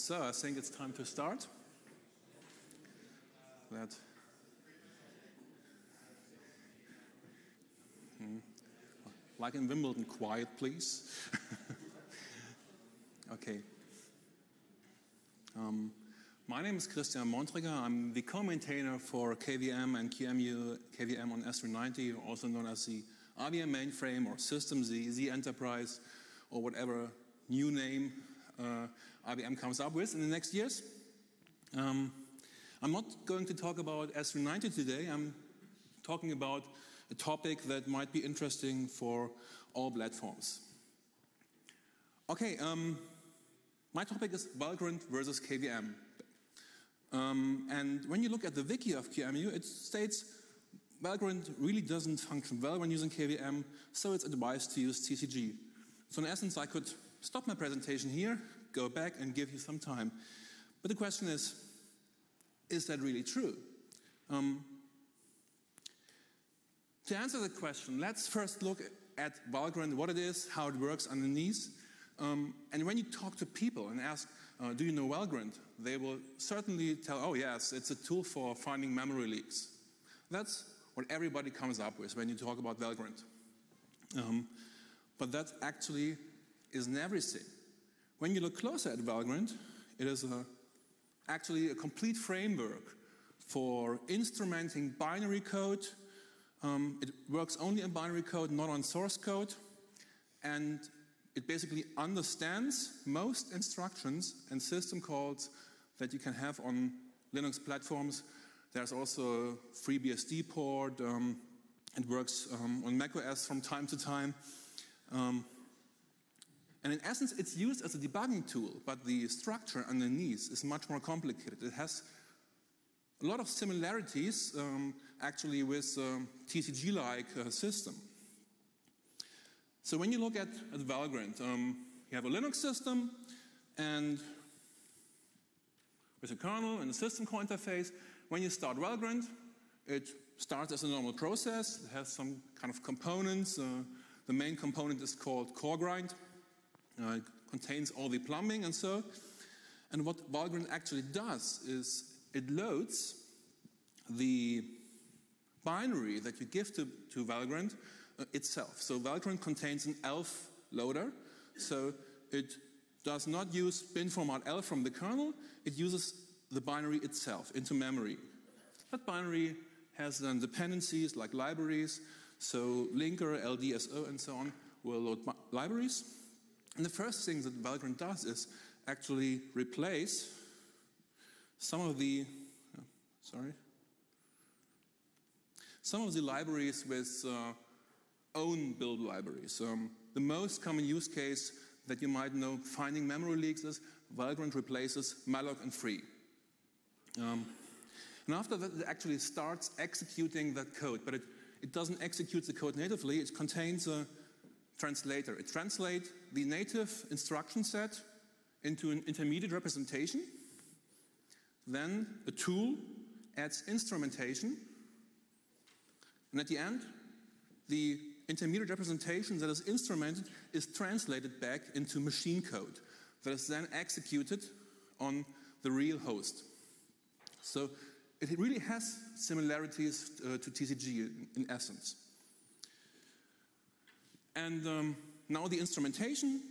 So I think it's time to start. Like in Wimbledon, quiet, please. Okay. My name is Bornträger. I'm the co-maintainer for KVM and QEMU, KVM on S390, also known as the IBM mainframe or System Z Enterprise, or whatever new name IBM comes up with in the next years. I'm not going to talk about S390 today. I'm talking about a topic that might be interesting for all platforms. Okay, my topic is Valgrind versus KVM. And when you look at the wiki of QEMU, it states Valgrind really doesn't function well when using KVM, so it's advised to use TCG. So in essence, I could stop my presentation here, go back and give you some time. But the question is that really true? To answer the question, let's first look at Valgrind, what it is, how it works underneath. And when you talk to people and ask, do you know Valgrind? They will certainly tell, oh yes, it's a tool for finding memory leaks. That's what everybody comes up with when you talk about Valgrind. But that actually isn't everything. When you look closer at Valgrind, it is actually a complete framework for instrumenting binary code. It works only in binary code, not on source code. And it basically understands most instructions and system calls that you can have on Linux platforms. There's also a FreeBSD port. It works on macOS from time to time. And in essence, it's used as a debugging tool, but the structure underneath is much more complicated. It has a lot of similarities, actually, with TCG-like system. So when you look at Valgrind, you have a Linux system, and with a kernel and a system call interface. When you start Valgrind, it starts as a normal process. It has some kind of components. The main component is called core grind. It contains all the plumbing and so. And what Valgrind actually does is it loads the binary that you give to Valgrind itself. So Valgrind contains an ELF loader. So it does not use bin format ELF from the kernel. It uses the binary itself into memory. That binary has then dependencies like libraries. So linker, LDSO, and so on will load libraries. And the first thing that Valgrind does is actually replace some of the libraries with own build libraries. The most common use case that you might know finding memory leaks is Valgrind replaces malloc and free. And after that, it actually starts executing that code, but it doesn't execute the code natively. It contains a translator. It translates the native instruction set into an intermediate representation. Then a tool adds instrumentation. And at the end, the intermediate representation that is instrumented is translated back into machine code that is then executed on the real host. So it really has similarities to TCG in essence. And now the instrumentation,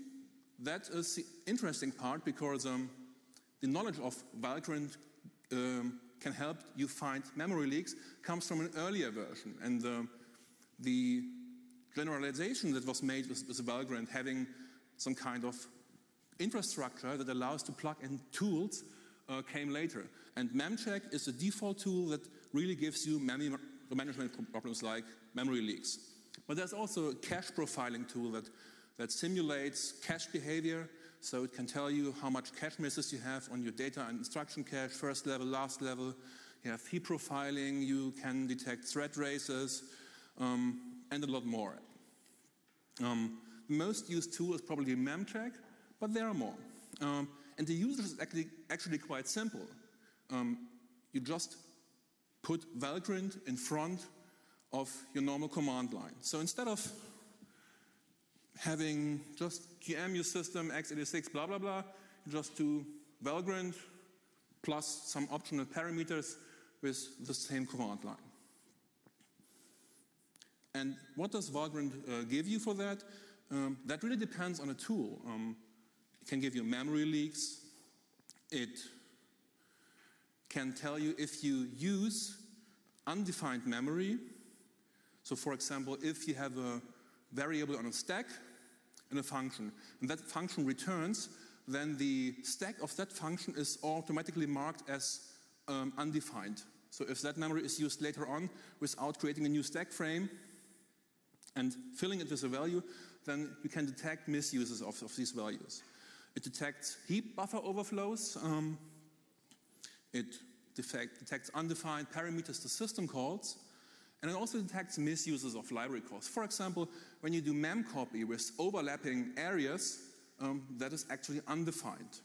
that is the interesting part because the knowledge of Valgrind can help you find memory leaks comes from an earlier version. And the generalization that was made with Valgrind having some kind of infrastructure that allows to plug in tools came later. And memcheck is a default tool that really gives you memory management problems like memory leaks. But there's also a cache profiling tool that simulates cache behavior, so it can tell you how much cache misses you have on your data and instruction cache, first level, last level. You have heap profiling, you can detect thread traces, and a lot more. The most used tool is probably memcheck, but there are more. And the user is actually quite simple. You just put Valgrind in front of your normal command line. So instead of having just QEMU system x86 blah blah blah, you just do Valgrind plus some optional parameters with the same command line. And what does Valgrind give you for that? That really depends on a tool. It can give you memory leaks. It can tell you if you use undefined memory. So for example, if you have a variable on a stack and a function, and that function returns, then the stack of that function is automatically marked as undefined. So if that memory is used later on without creating a new stack frame and filling it with a value, then you can detect misuses of these values. It detects heap buffer overflows. It detects undefined parameters to system calls. And it also detects misuses of library calls. For example, when you do memcopy with overlapping areas, that is actually undefined.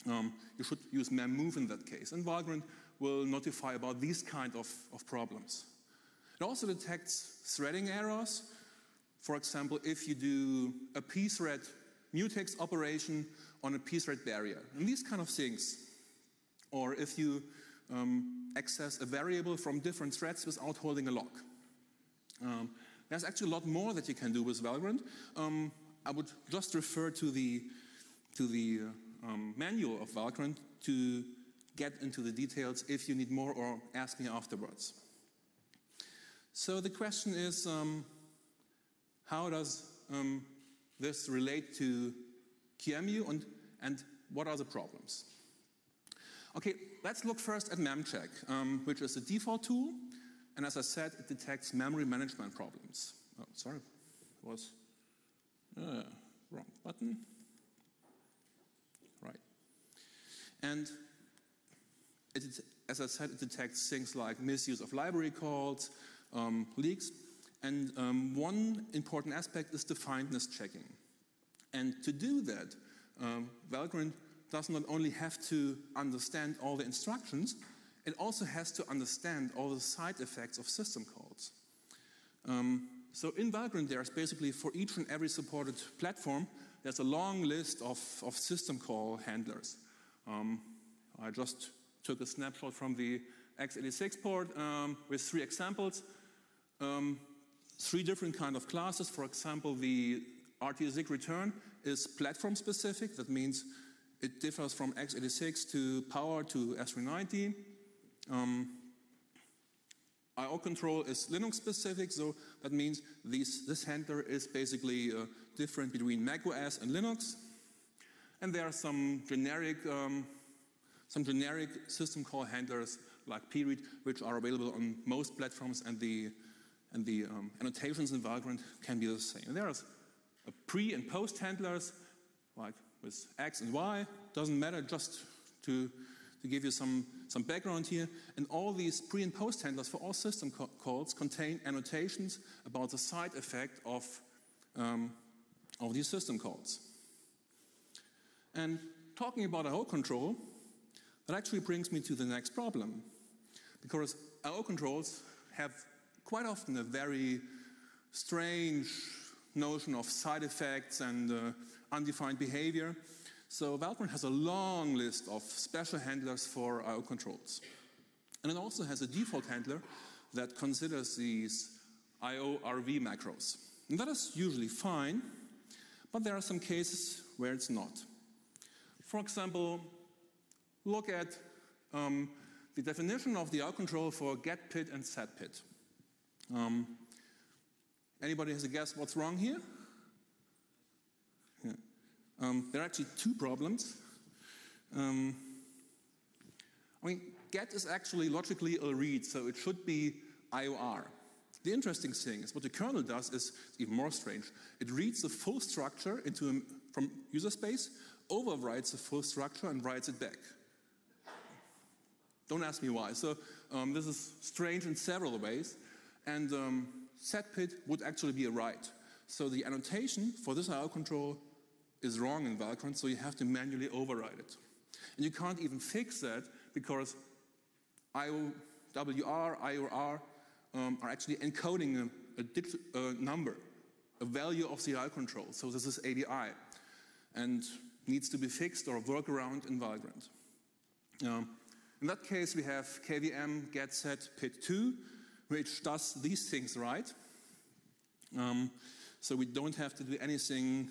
You should use memmove in that case. And Valgrind will notify about these kind of problems. It also detects threading errors. For example, if you do a pthread mutex operation on a pthread barrier, and these kind of things. Or if you access a variable from different threads without holding a lock. There's actually a lot more that you can do with Valgrind. I would just refer to the manual of Valgrind to get into the details if you need more, or ask me afterwards. So the question is, how does this relate to QEMU, and what are the problems? Okay, let's look first at memcheck, which is a default tool, and as I said, it detects memory management problems. Oh, sorry, it was wrong button. Right. And as I said, it detects things like misuse of library calls, leaks, and one important aspect is definedness checking. And to do that, Valgrind does not only have to understand all the instructions, it also has to understand all the side effects of system calls. So in Valgrind, there's basically, for each and every supported platform, there's a long list of system call handlers. I just took a snapshot from the x86 port with 3 examples. 3 different kind of classes. For example, the RTSIG return is platform specific. That means it differs from x86 to Power to S390. IO control is Linux specific, so that means this handler is basically different between macOS and Linux. And there are some generic system call handlers like pread, which are available on most platforms, and the annotations in Valgrind can be the same. And there are pre and post handlers like with X and Y, doesn't matter, just to give you some background here. And all these pre and post handlers for all system calls contain annotations about the side effect of these system calls. And talking about IO control, that actually brings me to the next problem. Because IO controls have quite often a very strange notion of side effects and undefined behavior. So Valgrind has a long list of special handlers for IO controls. And it also has a default handler that considers these IO-RV macros. And that is usually fine, but there are some cases where it's not. For example, look at the definition of the IO control for getPit and setPit. Anybody has a guess what's wrong here? Yeah. There are actually 2 problems. I mean, get is actually logically a read, so it should be IOR. The interesting thing is what the kernel does is even more strange. It reads the full structure from user space, overwrites the full structure, and writes it back. Don't ask me why. So this is strange in several ways. And setPit would actually be a write. So the annotation for this IO control is wrong in Valgrind, so you have to manually override it. And you can't even fix that because IOWR, IOR are actually encoding a number, a value of the IO control. So this is ADI. And needs to be fixed or workaround in Valgrind. In that case, we have KVM get set pit2, which does these things right. So we don't have to do anything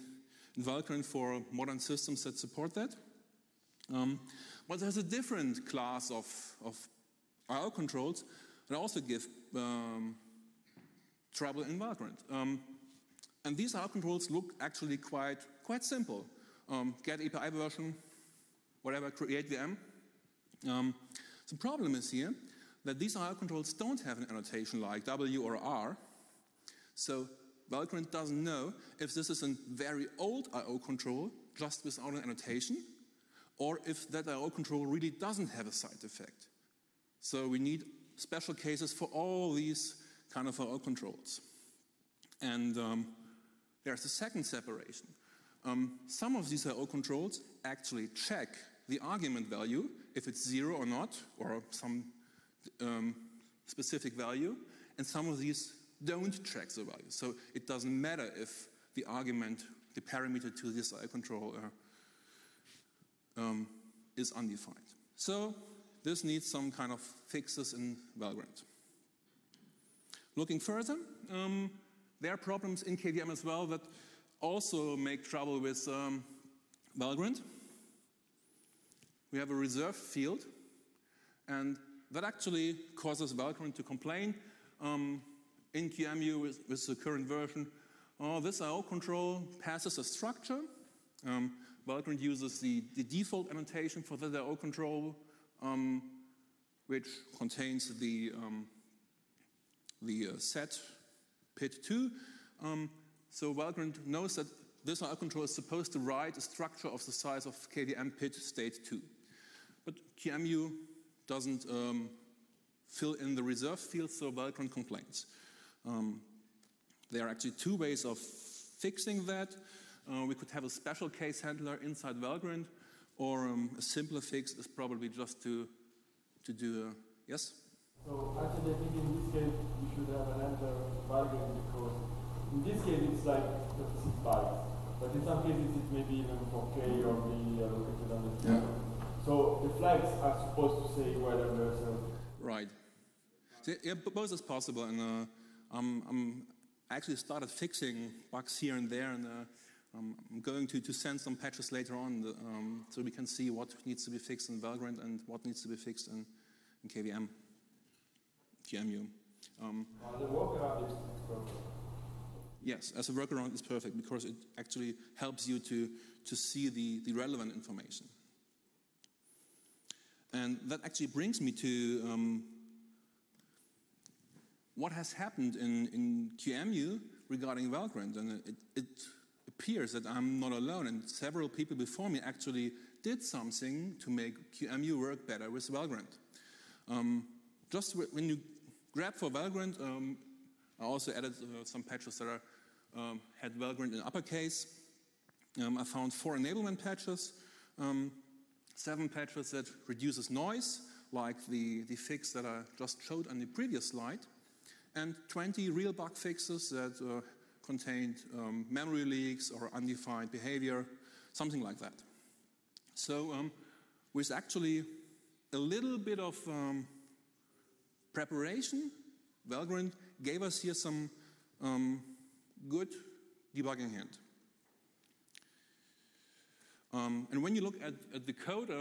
in Valgrind for modern systems that support that. But there's a different class of IO controls that also give trouble in Valgrind. And these IO controls look actually quite simple. Get API version, whatever, create VM. The problem is here that these IO controls don't have an annotation like W or R. So Valgrind doesn't know if this is a very old IO control just without an annotation, or if that IO control really doesn't have a side effect. So we need special cases for all these kind of IO controls. And there's a second separation. Some of these IO controls actually check the argument value, if it's 0 or not, or some specific value, and some of these don't check the value. So it doesn't matter if the argument, the parameter to this IO control is undefined. So this needs some kind of fixes in Valgrind. Looking further, there are problems in KVM as well that also make trouble with Valgrind. We have a reserve field, and that actually causes Valgrind to complain in QEMU with the current version. This IO control passes a structure. Valgrind uses the default annotation for the IO control, which contains the set pit2. So Valgrind knows that this IO control is supposed to write a structure of the size of KVM pit state 2. But QEMU doesn't fill in the reserve field, so Valgrind complains. There are actually two ways of fixing that. We could have a special case handler inside Valgrind, or a simpler fix is probably just to do yes? So actually I think in this case we should have an enter Valgrind, because in this case it's like 36 bytes. But in some cases it may be even 4K or be located on the screen. Yeah. So the flags are supposed to say whether there's a... Right. So, yeah, both is possible, and I actually started fixing bugs here and there, and I'm going to send some patches later on so we can see what needs to be fixed in Valgrind and what needs to be fixed in KVM, QEMU. The workaround is perfect. Yes, as a workaround is perfect because it actually helps you to see the relevant information. And that actually brings me to what has happened in QEMU regarding Valgrind. And it appears that I'm not alone, and several people before me actually did something to make QEMU work better with Valgrind. Just when you grab for Valgrind, I also added some patches that had Valgrind in uppercase. I found 4 enablement patches, 7 patches that reduces noise, like the fix that I just showed on the previous slide, and 20 real bug fixes that contained memory leaks or undefined behavior, something like that. So with actually a little bit of preparation, Valgrind gave us here some good debugging hint. And when you look at the code,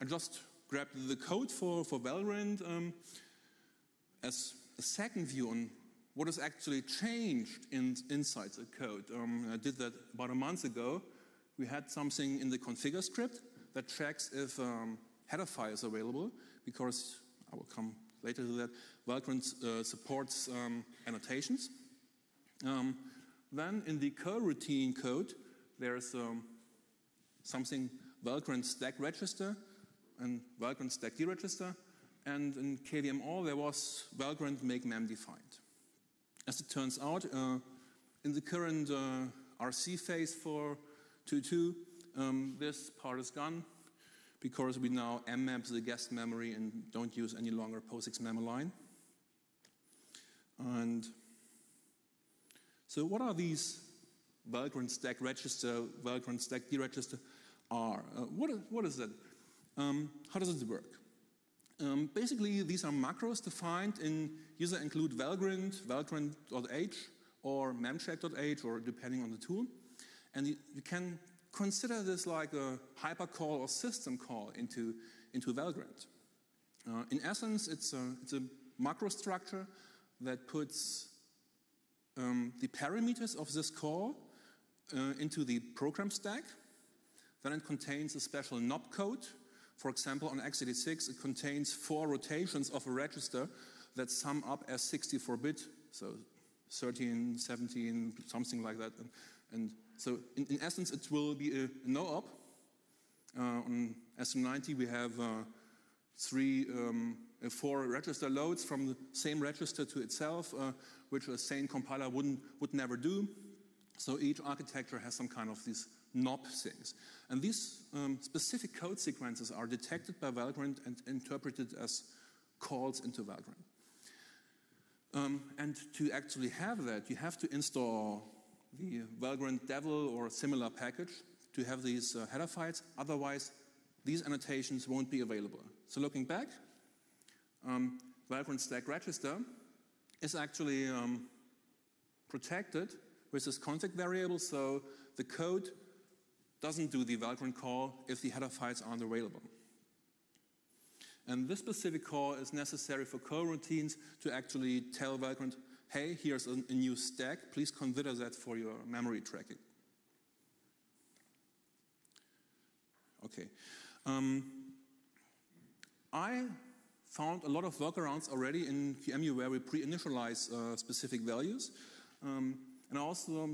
I just grabbed the code for Valgrind as a second view on what is actually changed inside the code. I did that about a month ago. We had something in the configure script that checks if header file is available, because I will come later to that. Valgrind supports annotations. Then in the coroutine code, there's something Valgrind stack register and Valgrind stack deregister, and in KVM all there was Valgrind make mem defined. As it turns out, in the current RC phase for 2.2, this part is gone because we now mmap the guest memory and don't use any longer POSIX mem-align. And so what are these Valgrind stack register, Valgrind stack deregister are. What is that? How does it work? Basically, these are macros defined in user include Valgrind, valgrind.h, or memcheck.h, or depending on the tool. And you can consider this like a hypercall or system call into Valgrind. In essence, it's a macro structure that puts the parameters of this call into the program stack. Then it contains a special knob code. For example, on x86, it contains 4 rotations of a register that sum up as 64-bit, so 13, 17, something like that. And so, in essence, it will be a no-op. On SM90, we have 4 register loads from the same register to itself, which a sane compiler would never do. So each architecture has some kind of these knob things. And these specific code sequences are detected by Valgrind and interpreted as calls into Valgrind. And to actually have that, you have to install the Valgrind Devil or similar package to have these header files. Otherwise, these annotations won't be available. So looking back, Valgrind stack register is actually protected with this config variable, so the code doesn't do the Valgrind call if the header files aren't available. And this specific call is necessary for coroutines to actually tell Valgrind, hey, here's a new stack, please consider that for your memory tracking. Okay. I found a lot of workarounds already in QEMU where we pre-initialize specific values. And also,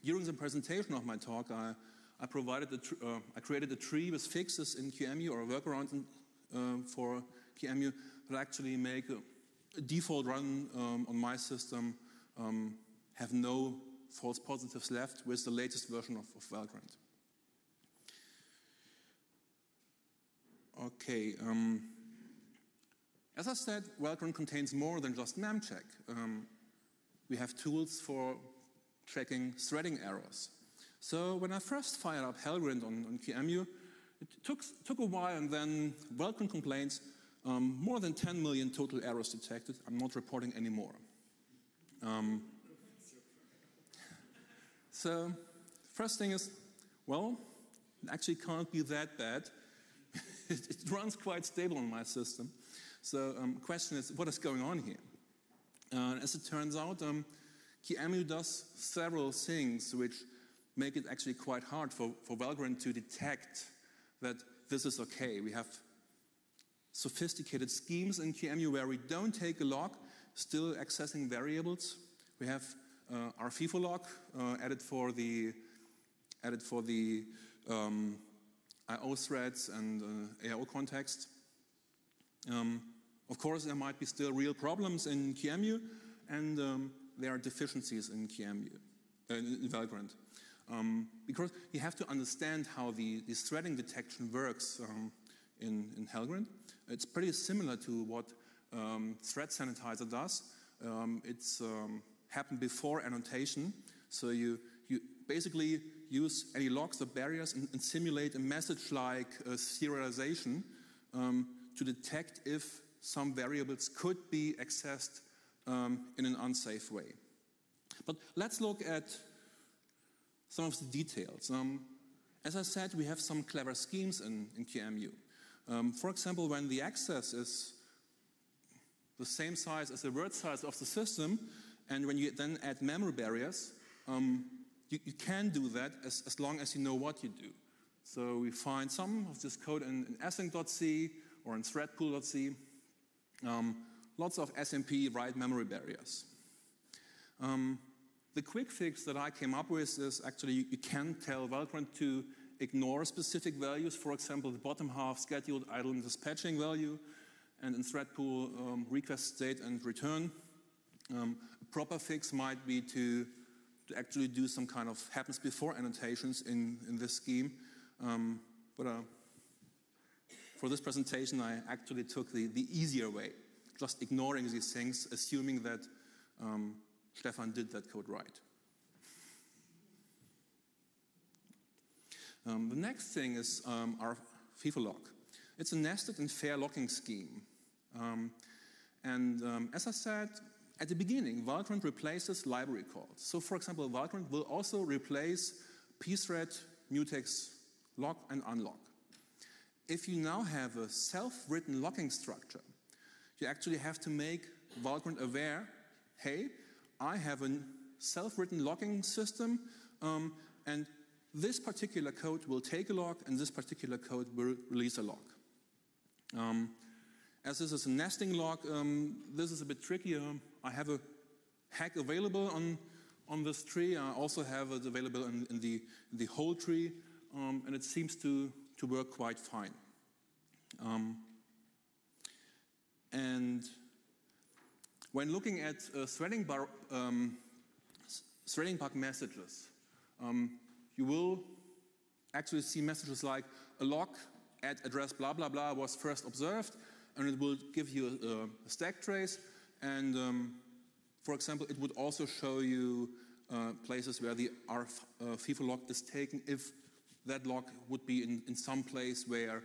during the presentation of my talk, I created a tree with fixes in QEMU or a workaround for QEMU that actually make a default run on my system have no false positives left with the latest version of Valgrind. Okay. As I said, Valgrind contains more than just memcheck. We have tools for tracking threading errors. So when I first fired up helgrind on QEMU, it took a while, and then Valgrind complains, more than 10 million total errors detected. I'm not reporting anymore. So first thing is, well, it actually can't be that bad. It runs quite stable on my system. So question is, what is going on here? As it turns out, QEMU does several things which make it actually quite hard for Valgrind to detect that this is okay. We have sophisticated schemes in QEMU where we don't take a log, still accessing variables. We have rfifolock added for the IO threads and AO context. Of course, there might be still real problems in QEMU, and there are deficiencies in QEMU, in Valgrind. Because you have to understand how the threading detection works in helgrind. It's pretty similar to what thread sanitizer does. It's happened before annotation. So you basically use any logs or barriers and simulate a message like serialization to detect if some variables could be accessed in an unsafe way. But let's look at some of the details. As I said, we have some clever schemes in QEMU. For example, when the access is the same size as the word size of the system, and when you then add memory barriers, you can do that as long as you know what you do. So we find some of this code in async.c or in threadpool.c. Lots of SMP write memory barriers. The quick fix that I came up with is actually you can tell Valgrind to ignore specific values, for example, the bottom half scheduled idle and dispatching value, and in threadpool request state and return. A proper fix might be to actually do some kind of happens before annotations in this scheme. But for this presentation, I actually took the easier way, just ignoring these things, assuming that Stefan did that code right. The next thing is rfifolock. It's a nested and fair locking scheme. As I said, at the beginning, Valgrind replaces library calls. So for example, Valgrind will also replace pthread, mutex, lock and unlock. If you now have a self-written locking structure, you actually have to make Valgrind aware, hey, I have a self-written locking system, and this particular code will take a lock, and this particular code will release a lock. As this is a nesting lock, this is a bit trickier. I have a hack available on this tree. I also have it available in the whole tree, and it seems to work quite fine. And when looking at threading bug messages, you will actually see messages like a lock at address blah blah blah was first observed, and it will give you a stack trace. And for example, it would also show you places where the rfifolock is taken if that lock would be in some place where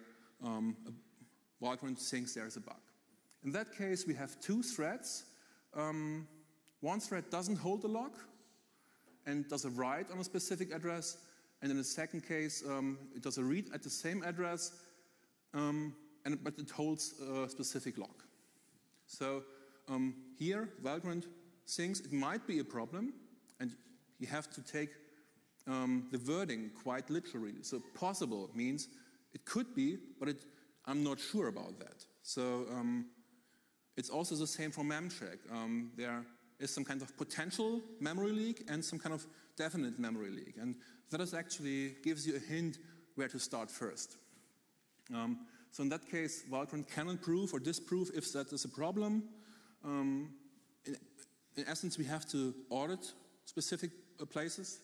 Valgrind thinks there's a bug. In that case, we have two threads. One thread doesn't hold the lock and does a write on a specific address, and in the second case, it does a read at the same address, but it holds a specific lock. So here, Valgrind thinks it might be a problem, and you have to take the wording quite literally. So possible means it could be, but I'm not sure about that. So it's also the same for memcheck. There is some kind of potential memory leak and some kind of definite memory leak. And that actually gives you a hint where to start first. So in that case, Valgrind cannot prove or disprove if that is a problem. In essence, we have to audit specific places.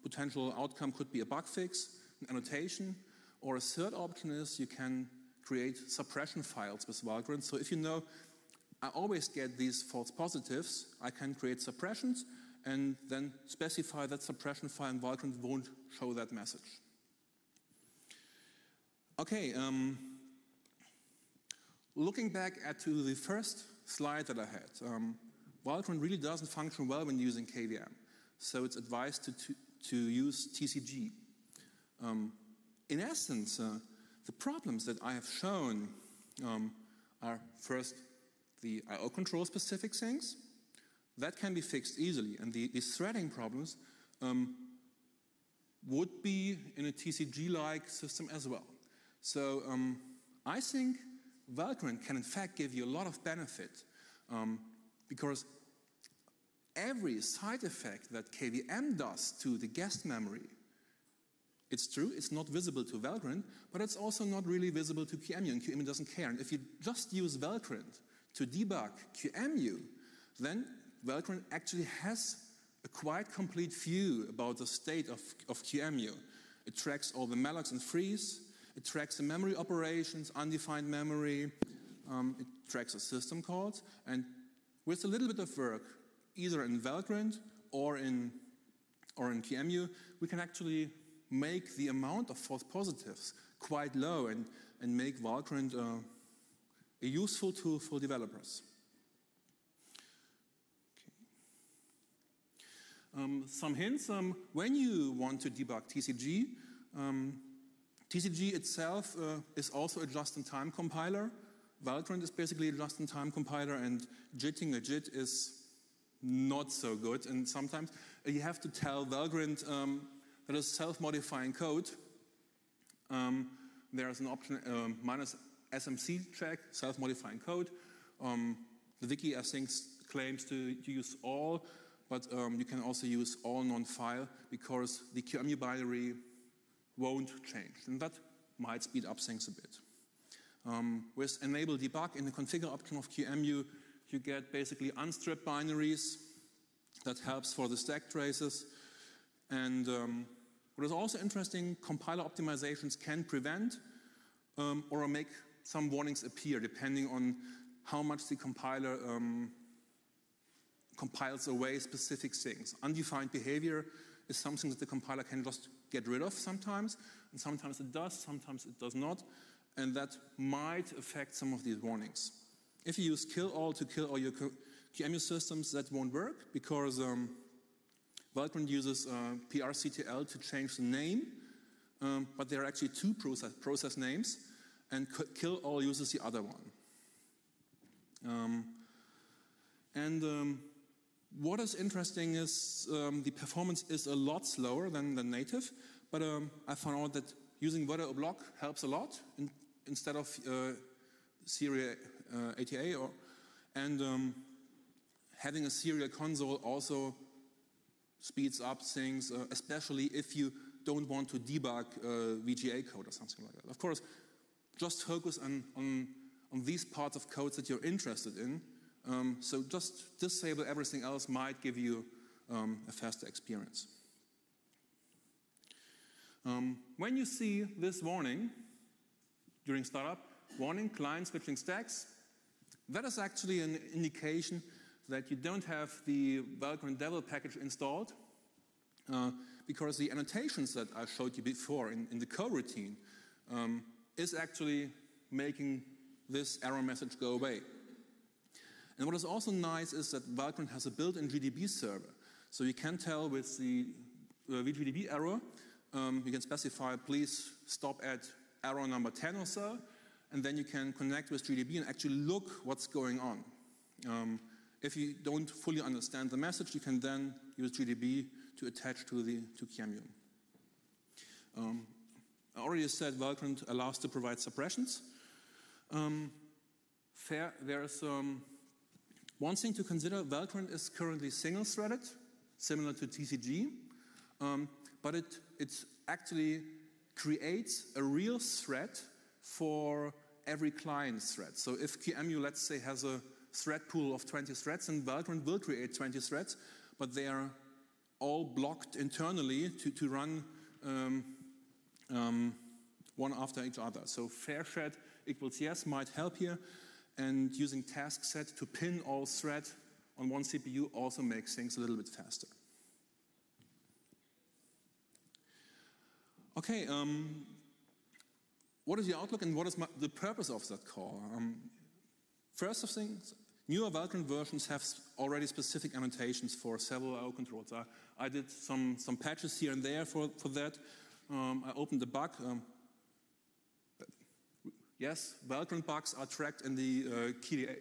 Potential outcome could be a bug fix, an annotation, or a third option is you can create suppression files with Valgrind. So if you know, I always get these false positives, I can create suppressions and then specify that suppression file, and Valgrind won't show that message. Okay, looking back to the first slide that I had, Valgrind really doesn't function well when using KVM. So it's advised to use TCG. In essence, the problems that I have shown are first the I/O control specific things. That can be fixed easily, and the threading problems would be in a TCG-like system as well. So I think Valgrind can in fact give you a lot of benefit because every side effect that KVM does to the guest memory, it's true, it's not visible to Valgrind, but it's also not really visible to QEMU, and QEMU doesn't care. And if you just use Valgrind to debug QEMU, then Valgrind actually has a quite complete view about the state of QEMU. It tracks all the mallocs and frees, it tracks the memory operations, undefined memory, it tracks the system calls, and with a little bit of work, either in Valgrind or in QEMU, we can actually make the amount of false positives quite low and make Valgrind a useful tool for developers. Okay. Some hints, when you want to debug TCG, TCG itself is also a just-in-time compiler. Valgrind is basically a just-in-time compiler, and jitting a JIT is not so good, and sometimes you have to tell Valgrind that is self-modifying code. There's an option minus SMC check, self-modifying code. The wiki, I think, claims to use all, but you can also use all non-file because the QEMU binary won't change, and that might speed up things a bit. With enable debug in the configure option of QEMU, you get basically unstripped binaries. That helps for the stack traces. And what is also interesting, compiler optimizations can prevent or make some warnings appear depending on how much the compiler compiles away specific things. Undefined behavior is something that the compiler can just get rid of sometimes, and sometimes it does, sometimes it does not, and that might affect some of these warnings. If you use kill all to kill all your QEMU systems, that won't work, because Valgrind uses PRCTL to change the name, but there are actually two process names, and kill all uses the other one. What is interesting is the performance is a lot slower than native, but I found out that using virtual block helps a lot instead of serial ATA, and having a serial console also speeds up things, especially if you don't want to debug VGA code or something like that. Of course, just focus on these parts of codes that you're interested in. So just disable everything else might give you a faster experience. When you see this warning during startup, warning client switching stacks, that is actually an indication that you don't have the Valgrind Devil package installed, because the annotations that I showed you before in the coroutine is actually making this error message go away. And what is also nice is that Valgrind has a built-in GDB server. So you can tell with the VGDB error, you can specify, please stop at error number 10 or so, and then you can connect with GDB and actually look what's going on. If you don't fully understand the message, you can then use GDB to attach to QEMU. I already said Valgrind allows to provide suppressions. There's one thing to consider. Valgrind is currently single-threaded, similar to TCG, but it actually creates a real thread for every client thread. So if QEMU, let's say, has a thread pool of 20 threads, and Valgrind will create 20 threads, but they are all blocked internally to run one after each other. So fair shed equals yes might help here, and using task set to pin all threads on one CPU also makes things a little bit faster. Okay, what is the outlook and what is the purpose of that call? First of things, newer Valgrind versions have already specific annotations for several I/O controls. I did some patches here and there for that. I opened the bug. Yes, Valgrind bugs are tracked in the KDA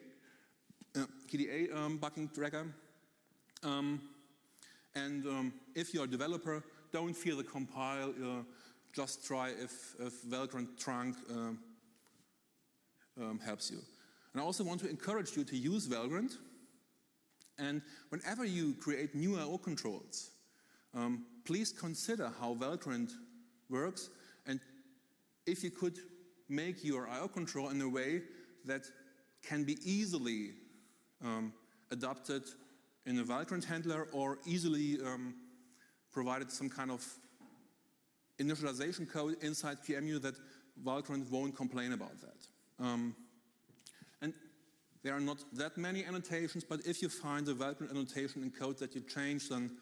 bugging tracker. If you're a developer, don't fear the compile. Just try if Valgrind trunk helps you. And I also want to encourage you to use Valgrind. And whenever you create new I/O controls, please consider how Valgrind works, and if you could make your I/O control in a way that can be easily adopted in a Valgrind handler, or easily provided some kind of initialization code inside QEMU that Valgrind won't complain about that. And there are not that many annotations, but if you find a Valgrind annotation in code that you change, then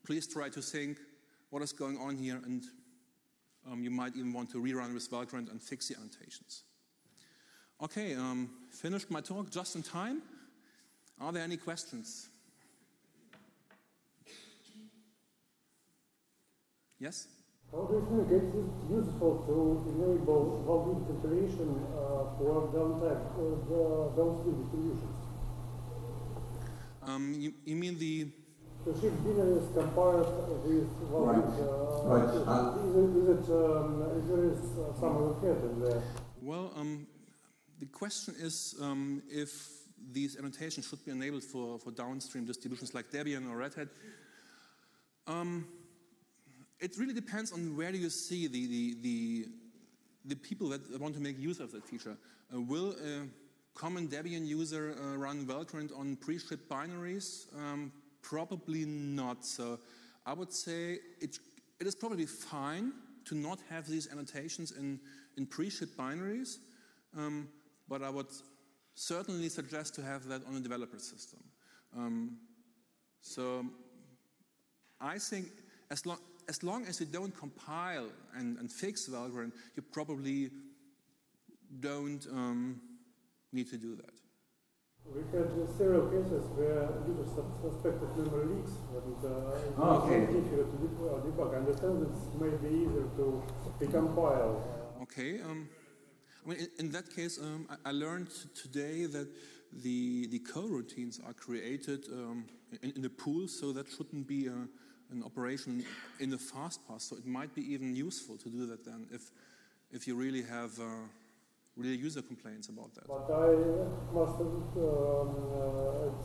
please try to think what is going on here, and you might even want to rerun with Valgrind and fix the annotations. Okay, finished my talk just in time. Are there any questions? Yes? How do you think it's useful to enable Valgrind compilation for downstream distributions? You mean the... To ship binaries compiled with Valgrind. Right. Is there some overhead in there? Well, the question is if these annotations should be enabled for downstream distributions like Debian or Red Hat. It really depends on where do you see the people that want to make use of that feature. Will a common Debian user run Valgrind on pre-shipped binaries? Probably not. So I would say it is probably fine to not have these annotations in pre-shipped binaries, but I would certainly suggest to have that on a developer system. So I think as long as you don't compile and fix Valgrind, you probably don't need to do that. We had several cases where users suspected memory leaks, but it's okay. difficult to debug. I understand it may be easier to recompile. Okay. I mean, in that case, I learned today that the coroutines are created in the pool, so that shouldn't be an operation in the fast pass. So it might be even useful to do that then, if you really have real user complaints about that. But I must admit,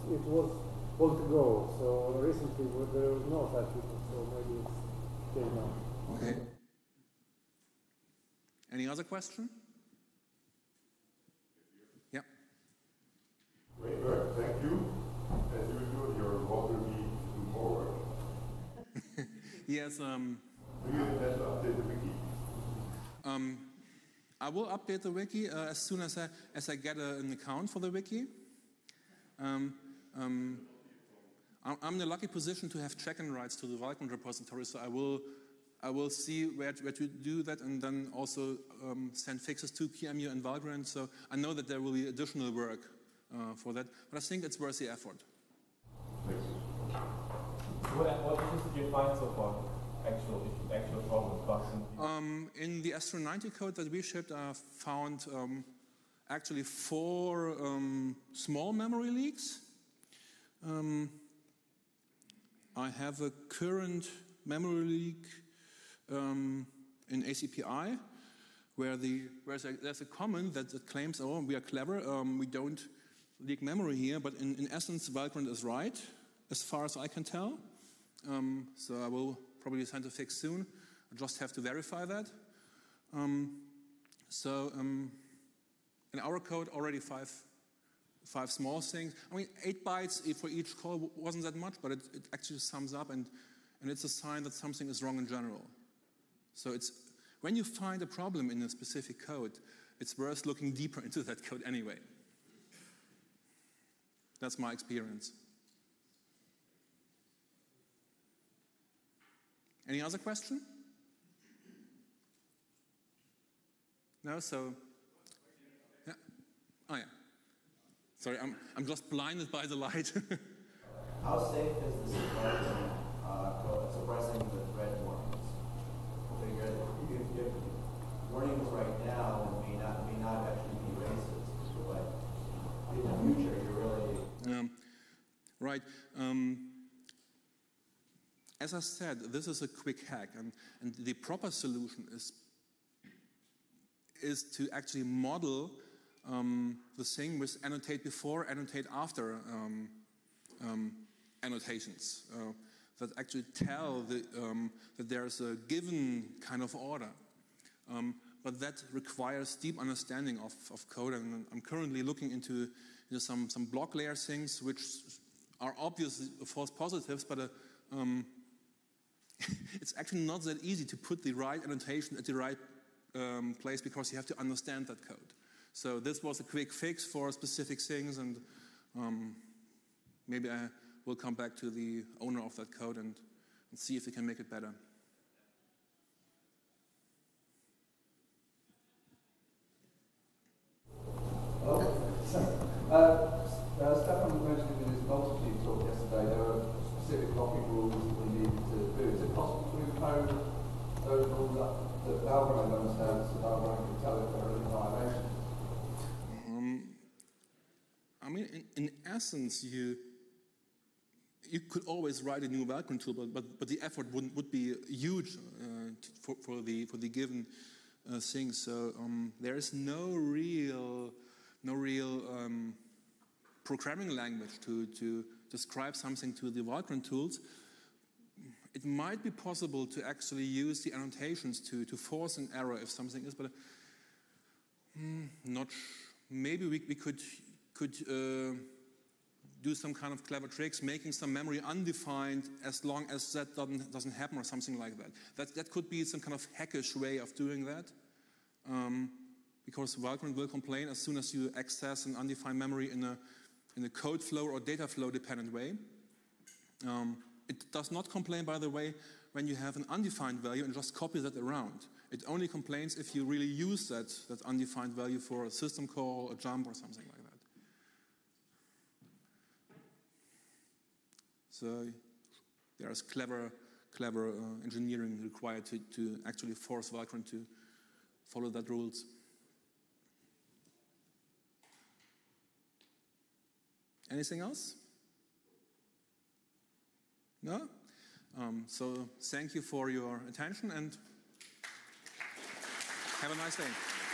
it was long ago, so recently there was no such issue, so maybe it's okay now. Okay. Any other question? Yeah. Great work, thank you. As usual, your water needs to do more work. Yes. Do you intend to update the wiki? I will update the wiki as soon as I get an account for the wiki. I'm in the lucky position to have check-in rights to the Valgrind repository, so I will see where to do that, and then also send fixes to QEMU and Valgrind. So I know that there will be additional work for that, but I think it's worth the effort. What issues did you find so far? Actual problems, bugs? In the S390 code that we shipped, I found actually 4 small memory leaks. I have a current memory leak in ACPI, where there's a comment that claims, oh, we are clever, we don't leak memory here, but in essence, Valgrind is right, as far as I can tell. So I will probably send a fix soon. I just have to verify that. In our code, already five small things. I mean, 8 bytes for each call wasn't that much, but it actually sums up, and it's a sign that something is wrong in general. So it's when you find a problem in a specific code, it's worth looking deeper into that code anyway. That's my experience. Any other question? No, so yeah. Oh yeah. Sorry, I'm just blinded by the light. How safe is the suppressing the red warnings? So you give warnings right now may not actually be racist, but in the future you really right. As I said, this is a quick hack, and the proper solution is to actually model the thing with annotate before, annotate after annotations that actually tell that there's a given kind of order. But that requires deep understanding of code, and I'm currently looking into some block layer things which are obviously false positives, but it's actually not that easy to put the right annotation at the right place, because you have to understand that code. So this was a quick fix for specific things, and maybe I will come back to the owner of that code and see if we can make it better. Stefan mentioned in his multitude talk yesterday there were specific locking rules that we need to do. Is it possible to impose those rules that Valgrind understands, so Valgrind can tell if there are any violations? I mean, in essence, you could always write a new Valgrind tool, but the effort would be huge for the given thing. So there is no real programming language to describe something to the Valgrind tools. It might be possible to actually use the annotations to force an error if something is, but maybe we could do some kind of clever tricks, making some memory undefined as long as that doesn't happen or something like that. That could be some kind of hackish way of doing that. Because Valgrind will complain as soon as you access an undefined memory in a code flow or data flow dependent way. It does not complain, by the way, when you have an undefined value and just copy that around. It only complains if you really use that undefined value for a system call, a jump, or something like that. So there's clever engineering required to actually force Valgrind to follow that rules. Anything else? No? So thank you for your attention and have a nice day.